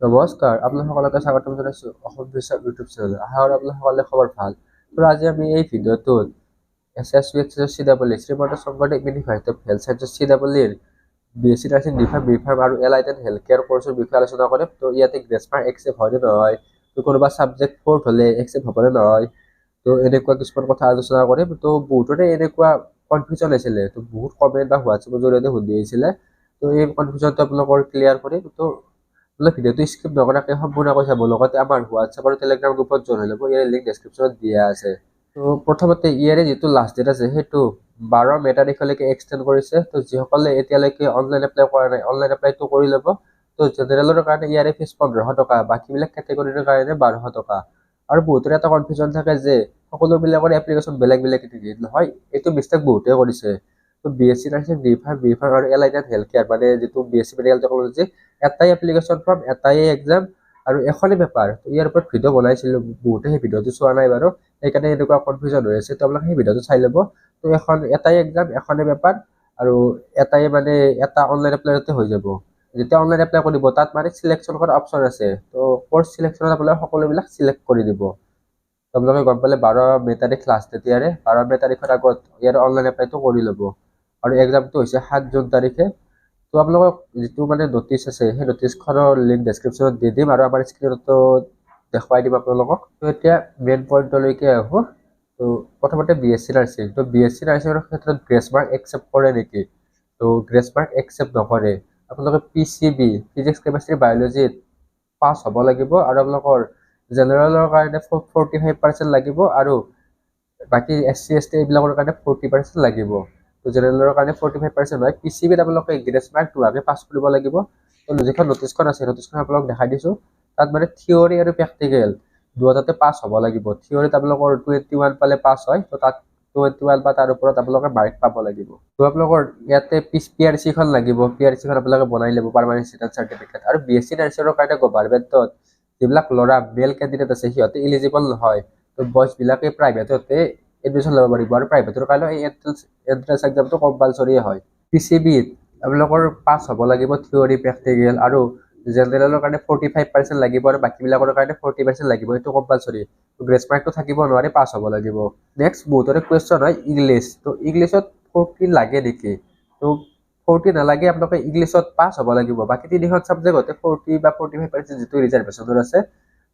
নমস্কাৰ, আপোনালোকে স্বাগতম জনাইছোঁ অসম বিশ্বাস ইউটিউব চেনেল। আশা কৰোঁ আপোনালোকসকলে খবৰ ভাল। তো আজি আমি এই ভিডিঅ'টোত SSC Srimanta Sankardev university of health sciences CEEৰ BSc নাৰ্ছিং বি ফাৰ্ম আৰু এলাইড এণ্ড হেল্থ কেয়াৰ কৰ্চৰ বিষয়ে আলোচনা কৰিম। তো ইয়াতে গ্ৰেছ মাৰ্ক একচেপ্ট হয় নে নহয়, তো কোনোবা ছাবজেক্ট 4th হ'লে একচেপ্ট হ'ব নে নহয়, তো এনেকুৱা কিছুমান কথা আলোচনা কৰিম। তো বহুতৰে এনেকুৱা কনফিউজন হৈছিলে, তো বহুত কমেণ্ট বা হোৱাটছএপৰ জৰিয়তে সুধি আহিছিলে। তো এই কনফিউজনটো আপোনালোকৰ ক্লিয়াৰ কৰিম। তো ভিডিঅ'টো স্কিপ নকৰাকৈ সম্পূৰ্ণকৈ চাব, লগতে আমাৰ হোৱাটছএপ আৰু টেলিগ্ৰাম গ্ৰুপত জইন হৈ ল'ব। ইয়াৰ লিংক ডেছক্ৰিপশ্যনত দিয়া আছে। তো প্ৰথমতে ইয়াৰে যিটো লাষ্ট ডেট আছে সেইটো 12 মে তাৰিখলৈকে এক্সটেণ্ড কৰিছে। তো যিসকলে এতিয়ালৈকে অনলাইন এপ্লাই কৰা নাই, অনলাইন এপ্লাইটো কৰি ল'ব। তো জেনেৰেলৰ কাৰণে ইয়াৰে ফিজ 1500 টকা, বাকীবিলাক কেটেগৰীৰ কাৰণে 1200 টকা। আৰু বহুতৰে এটা কনফিউজন থাকে যে সকলোবিলাকৰ এপ্লিকেশ্যন বেলেগ বেলেগ নেকি। নহয়, এইটো মিষ্টেক বহুতে কৰিছে। তো BSc নাৰ্ছিং বি ফাৰ্ম আৰু এলাইড এণ্ড হেল্থ কেয়াৰ, মানে যিটো BSc মেডিকেল টেকনলজি, এটাই এপ্লিকেশ্যন ফৰ্ম, এটাই এক্সাম আৰু এখনেই পেপাৰ। ইয়াৰ ওপৰত ভিডিঅ' বনাইছিলোঁ, বহুতে সেই ভিডিঅ'টো চোৱা নাই বাৰু, সেইকাৰণে এনেকুৱা কনফিউজন হৈ আছে। তো আপোনালোকে সেই ভিডিঅ'টো চাই ল'ব। তো এটাই এক্সাম, এখনেই পেপাৰ আৰু এটাই মানে এটা অনলাইন এপ্লাইতে হৈ যাব। যেতিয়া অনলাইন এপ্লাই কৰিব তাত মানে চিলেকশ্যন কৰাৰ অপশ্যন আছে। তো কৰ্চ চিলেকশ্যনত আপোনালোকে সকলোবিলাক চিলেক্ট কৰি দিব। আপোনালোকে গম পালে 12 মে তাৰিখ লাষ্ট ডেট। ইয়াৰে 12 মে তাৰিখৰ আগত ইয়াৰ অনলাইন এপ্লাইটো কৰি ল'ব। আৰু এক্সামটো হৈছে 7 জুন তাৰিখে। তো আপোনালোকক যিটো মানে নটিচ আছে, সেই নটিচখনৰ লিংক ডেছক্ৰিপশ্যনত দি দিম আৰু আমাৰ স্ক্ৰীনতো দেখুৱাই দিম আপোনালোকক। তো এতিয়া মেইন পইণ্টলৈকে আহোঁ। তো প্ৰথমতে BSc নাৰ্ছিং। তো BSc নাৰ্ছিঙৰ ক্ষেত্ৰত গ্ৰেছ মাৰ্ক একচেপ্ট কৰে নেকি? তো গ্ৰেছ মাৰ্ক একচেপ্ট নকৰে। আপোনালোকে PCB ফিজিক্স কেমেষ্ট্ৰি বায়'লজিত পাছ হ'ব লাগিব, আৰু আপোনালোকৰ জেনেৰেলৰ কাৰণে 45% লাগিব, আৰু বাকী SC ST এইবিলাকৰ কাৰণে 40% লাগিব। তো জেনেৰেলৰ কাৰণে 45% হয়। PCBত আপোনালোকে গ্ৰেছ মাৰ্ক নোহোৱাকৈ পাছ কৰিব লাগিব। তো যিখন নটিচখন আছে, নটিচখন আপোনালোক দেখাই দিছোঁ। তাত মানে থিয়ৰী আৰু প্ৰেক্টিকেল দুয়োটাতে পাছ হ'ব লাগিব। থিয়ৰীত আপোনালোকৰ 21 পালে পাছ হয়। তো তাত 21 বা তাৰ ওপৰত আপোনালোকে মাৰ্ক পাব লাগিব। তো আপোনালোকৰ ইয়াতে PRC-খন লাগিব। PRC-খন আপোনালোকে বনাই ল'ব, পাৰ্মানেণ্ট ৰেচিডেন্স চাৰ্টিফিকেট। আৰু BSc নাৰ্ছিঙৰ কাৰণে গভাৰ্ণমেণ্টত যিবিলাক ল'ৰা মেল কেণ্ডিডেট আছে সিহঁতে ইলিজিবল নহয়। তো বয়ছবিলাকে প্ৰাইভেটতে এডমিশ্যন ল'ব পাৰিব, আৰু প্ৰাইভেটৰ কাৰণে এই এণ্ট্ৰেন্স এক্সামটো কম্পালচৰি হয়। PCBত আপোনালোকৰ পাছ হ'ব লাগিব থিয়ৰী প্ৰেক্টিকেল, আৰু জেনেৰেলৰ কাৰণে 45% লাগিব, আৰু বাকীবিলাকৰ কাৰণে 40% লাগিব। এইটো কম্পালচৰি। তো গ্ৰেছ মাৰ্কটো থাকিব নোৱাৰি, পাছ হ'ব লাগিব। নেক্সট বহুতৰে কুৱেশ্যন হয় ইংলিছ। তো ইংলিছত 40 লাগে নেকি? তো 40 নালাগে, আপোনালোকে ইংলিছত পাছ হ'ব লাগিব। বাকী তিনিখন ছাবজেক্টতে 40 বা 45% যিটো ৰিজাৰ্ভেশ্যনৰ আছে,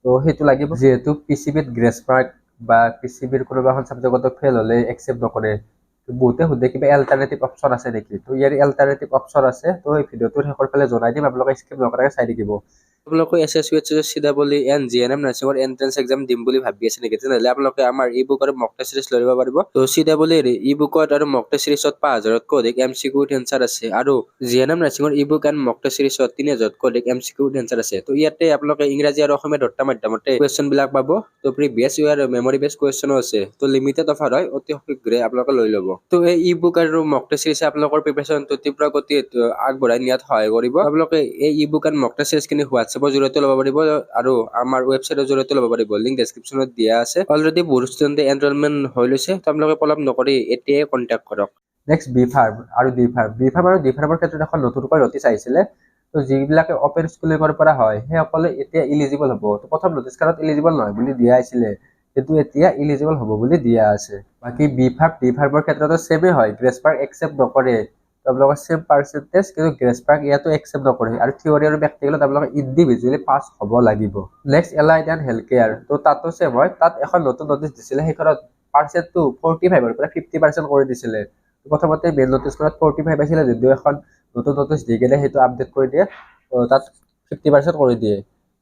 তো সেইটো লাগিব। যিহেতু PCBত গ্ৰেছ মাৰ্ক বা PCBৰ কোনোবা এখন ছাবজেক্টত ফেইল হ'লে একচেপ্ট নকৰে। বহুতে সুধে কিবা এল্টাৰনেটিভ অপশ্যন আছে নেকি? তো ইয়াৰ এল্টাৰনেটিভ অপশ্যন আছে। তো এই ভিডিঅ'টোৰ শেষৰ ফালে জনাই দিম, আপোনালোকে স্কিপ নকৰাকৈ চাই থাকিব। আপোনালোকে SSC and GNM নাৰ্ছিঙৰ এন্ট্ৰেন্স এক্সাম দিম বুলি ভাবি আছে নেকি? তেনেহ'লে আপোনালোকে আমাৰ ই বুক আৰু মক টেষ্ট চিৰিজ লৈ ল'ব পাৰিব। তো CEEৰ ই বুকত আৰু মক টেষ্ট চিৰিজত 5000তকৈ অধিক MCQ এনচাৰ আছে, আৰু GNM নাৰ্ছিঙৰ e book and mock test চিৰিজত 3000তকৈ অধিক MCQ এনচাৰ আছে। তো ইয়াতে আপোনালোকে ইংৰাজী আৰু অসমীয়া দুটা মাধ্যমতে কুৱেশ্যন বিলাক পাব। তো প্ৰিভিয়াছ ইয়াৰ মেমৰি বেছ কুৱেশ্যনো আছে। তো লিমিটেড অফাৰ হয়, অতি শীঘ্ৰে আপোনালোকে লৈ ল'ব। তো এই ই বুক আৰু মক টেষ্ট চিৰিজে আপোনালোকৰ প্ৰিপাৰেশ্যনটো তীব্ৰ গতিত আগবঢ়াই নিয়াত সহায় কৰিব। আপোনালোকে এই ই বুক এণ্ড মক টেষ্ট চিৰিজখিনি হোৱাটছএপৰ জৰিয়তে ল'ব পাৰিব, আৰু আমাৰ ৱেবছাইটৰ জৰিয়তে ল'ব পাৰিব। লিংক ডেছক্ৰিপশ্যনত দিয়া আছে। অলৰেডি বহুত ষ্টুডেণ্টে এনৰলমেণ্ট হৈ লৈছে। তো আপোনালোকে পলম নকৰি এতিয়াই কণ্টেক্ট কৰক। নেক্সট বি ফাৰ্ম আৰু ডি ফাৰ্মৰ ক্ষেত্ৰত এখন নতুনকৈ নটিচ আহিছিলে। তো যিবিলাকে অপেন স্কুলিঙৰ পৰা হয় সেইসকলে এতিয়া ইলিজিবল হ'ব। তো প্ৰথম নটিচখনত ইলিজিবল নহয় বুলি দিয়া আছিলে, কিন্তু এতিয়া ইলিজিবল হ'ব বুলি দিয়া আছে। বাকী ডি ফাৰ্মৰ ক্ষেত্ৰতো ছেমে হয়, গ্ৰেছ মাৰ্ক একচেপ্ট নকৰে। আপোনালোকৰ ছেম পাৰ্চেণ্টেজ, কিন্তু গ্ৰেছ মাৰ্ক ইয়াতো একচেপ্ট নকৰে, আৰু থিয়ৰী আৰু প্ৰেক্টিকেলত আপোনালোকে ইণ্ডিভিজুৱেলি পাছ হ'ব লাগিব। Next allied and health care. তো তাতো ছেম হয়। তাত এখন নতুন নটিচ দিছিলে, সেইখনত পাৰ্চেণ্টটো 45ৰ পৰা 50% কৰি দিছিলে। প্ৰথমতে মেইন নটিচখনত 45 আছিলে, যদিও এখন নতুন নটিচ দি কেনে সেইটো আপডেট কৰি দিয়ে, তাত 50% কৰি দিয়ে।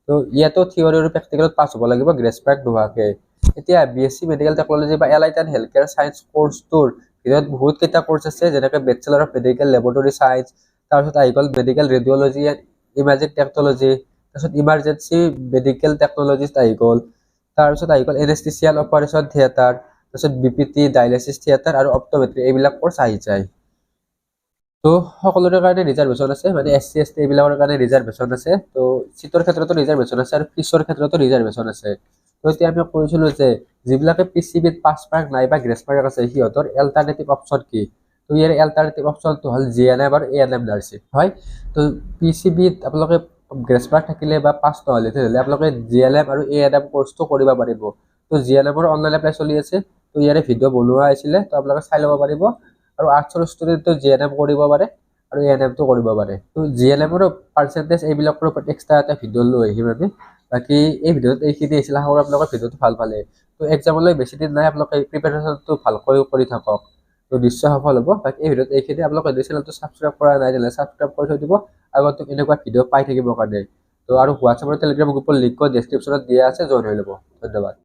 তো ইয়াতো থিয়ৰী আৰু প্ৰেক্টিকেলত পাছ হ'ব লাগিব, গ্ৰেছ মাৰ্ক নোহোৱাকৈ। এতিয়া BSc মেডিকেল টেকনলজি বা allied and health care science কৰ্চটোৰ ভিতৰত বহুত কেইটা কৰ্চ আছে, যেনেকৈ bachelor of medical laboratory science, তাৰপিছত আহি গ'ল medical radiology and imaging technology, তাৰপিছত ইমাৰ্জেঞ্চি মেডিকেল টেকনলজিষ্ট আহি গ'ল, তাৰপিছত আহি গ'ল এনেস্থেচিয়াল অপাৰেশ্যন থিয়েটাৰ, তাৰপিছত BPT ডায়ালিচিছ থিয়েটাৰ আৰু অপ্ট'মেট্ৰি, এইবিলাক কৰ্চ আহি যায়। তো সকলোৰে কাৰণে ৰিজাৰ্ভেশ্যন আছে, মানে SC ST এইবিলাকৰ কাৰণে ৰিজাৰ্ভেশ্যন আছে। তো চিটৰ ক্ষেত্ৰতো ৰিজাৰ্ভেশ্যন আছে, আৰু ফিছৰ ক্ষেত্ৰতো ৰিজাৰ্ভেশ্যন আছে। তো এতিয়া আমি কৈছিলোঁ যে যিবিলাকে PCBত পাছ মাৰ্ক নাই বা গ্ৰেছ মাৰ্ক আছে, সিহঁতৰ এল্টাৰনেটিভ অপশ্যন কি? তো ইয়াৰ এল্টাৰনেটিভ অপশ্যনটো হ'ল GNM আৰু ANM নাৰ্ছিং হয়। তো PCBত আপোনালোকে গ্ৰেছ মাৰ্ক থাকিলে বা পাছ নহ'লে তেতিয়াহ'লে আপোনালোকে GLM আৰু ANM কোৰ্চটো কৰিব পাৰিব। তো GLMৰ অনলাইন এপ্লাই চলি আছে, তো ইয়াৰে ভিডিঅ' বনোৱা আছিলে, তো আপোনালোকে চাই ল'ব পাৰিব। আৰু আৰ্টছৰ ষ্টুডেণ্টটো GLM কৰিব পাৰে আৰু ANMটো কৰিব পাৰে। তো GLMৰ পাৰ্চেণ্টেজ এইবিলাকৰ ওপৰত এক্সট্ৰা এটা ভিডিঅ' লৈ আহিম আমি। বাকী এই ভিডিঅ'ত এইখিনি আছিলে, আশা কৰোঁ আপোনালোকৰ ভিডিঅ'টো ভাল পালে। তো এক্সামলৈ বেছি দিন নাই, আপোনালোকে প্ৰিপেৰেশ্যনটো ভালকৈ কৰি থাকক, তো নিশ্চয় সফল হ'ব। বাকী এই ভিডিঅ'ত এইখিনি, আপোনালোকে যদি চেনেলটো ছাবস্ক্ৰাইব কৰা নাই তেতিয়াহ'লে ছাবস্ক্ৰাইব কৰি থৈ দিব আগত এনেকুৱা ভিডিঅ' পাই থাকিবৰ কাৰণে। তো আৰু হোৱাটছআপ আৰু টেলিগ্ৰাম গ্ৰুপৰ লিংকো ডেছক্ৰিপশ্যনত দিয়া আছে, জইন হৈ ল'ব। ধন্যবাদ।